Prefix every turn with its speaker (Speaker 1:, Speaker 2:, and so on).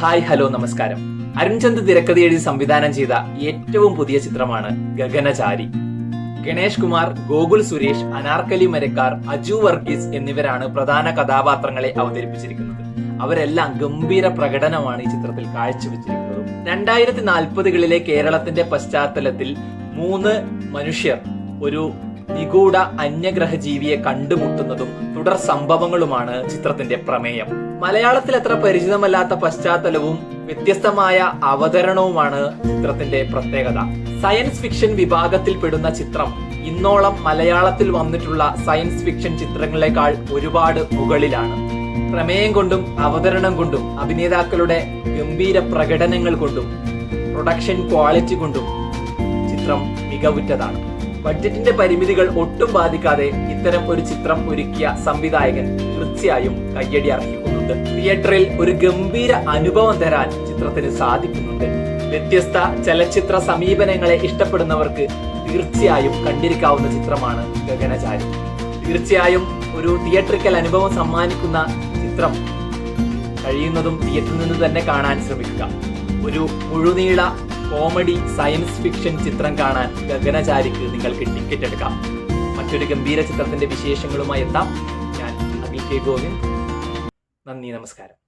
Speaker 1: Hi hello നമസ്കാരം. അരുൺചന്ദ് തിരക്കഥ എഴുതി സംവിധാനം ചെയ്ത ഏറ്റവും പുതിയ ചിത്രമാണ് ഗഗനചാരി. ഗണേഷ് കുമാർ, ഗോകുൽ സുരേഷ്, അനാർക്കലി മരക്കാർ, അജു വർഗീസ് എന്നിവരാണ് പ്രധാന കഥാപാത്രങ്ങളെ അവതരിപ്പിച്ചിരിക്കുന്നത്. അവരെല്ലാം ഗംഭീര പ്രകടനമാണ് ഈ ചിത്രത്തിൽ കാഴ്ചവെച്ചിരിക്കുന്നത്. 2040കളിലെ കേരളത്തിന്റെ പശ്ചാത്തലത്തിൽ 3 മനുഷ്യർ ഒരു നിഗൂഢ അന്യഗ്രഹ ജീവിയെ കണ്ടുമുട്ടുന്നതും തുടർ സംഭവങ്ങളുമാണ് ചിത്രത്തിന്റെ പ്രമേയം. മലയാളത്തിൽ അത്ര പരിചിതമല്ലാത്ത പശ്ചാത്തലവും വ്യത്യസ്തമായ അവതരണവുമാണ് ചിത്രത്തിന്റെ പ്രത്യേകത. സയൻസ് ഫിക്ഷൻ വിഭാഗത്തിൽ പെടുന്ന ചിത്രം ഇന്നോളം മലയാളത്തിൽ വന്നിട്ടുള്ള സയൻസ് ഫിക്ഷൻ ചിത്രങ്ങളെക്കാൾ ഒരുപാട് മുകളിലാണ്. പ്രമേയം കൊണ്ടും അവതരണം കൊണ്ടും അഭിനേതാക്കളുടെ ഗംഭീര പ്രകടനങ്ങൾ കൊണ്ടും പ്രൊഡക്ഷൻ ക്വാളിറ്റി കൊണ്ടും ചിത്രം മികവുറ്റതാണ്. ബഡ്ജറ്റിന്റെ പരിമിതികൾ ഒട്ടും ബാധിക്കാതെ ഇത്തരം ഒരു ചിത്രം ഒരുക്കിയ സംവിധായകൻ തീർച്ചയായും കയ്യടി അർഹിക്കുന്നുണ്ട്. തിയേറ്ററിൽ ഒരു ഗംഭീര അനുഭവം തരാൻ ചിത്രത്തിന് സാധിക്കുന്നുണ്ട്. വ്യത്യസ്ത ചലച്ചിത്ര സമീപനങ്ങളെ ഇഷ്ടപ്പെടുന്നവർക്ക് തീർച്ചയായും കണ്ടിരിക്കാവുന്ന ചിത്രമാണ് ഗഗനചാരി. തീർച്ചയായും ഒരു തിയേറ്ററിക്കൽ അനുഭവം സമ്മാനിക്കുന്ന ചിത്രം കഴിയുന്നതും തിയേറ്ററിൽ നിന്ന് തന്നെ കാണാൻ ശ്രമിക്കുക. ഒരു മുഴുനീള കോമഡി സയൻസ് ഫിക്ഷൻ ചിത്രം കാണാൻ ഗഗനചാരിക്ക് നിങ്ങൾക്ക് ടിക്കറ്റ് എടുക്കാം. മറ്റൊരു ഗംഭീര ചിത്രത്തിന്റെ വിശേഷങ്ങളുമായി എത്താം. ഞാൻ അഖിൽ കെ ഗോവിന്ദ്. നന്ദി, നമസ്കാരം.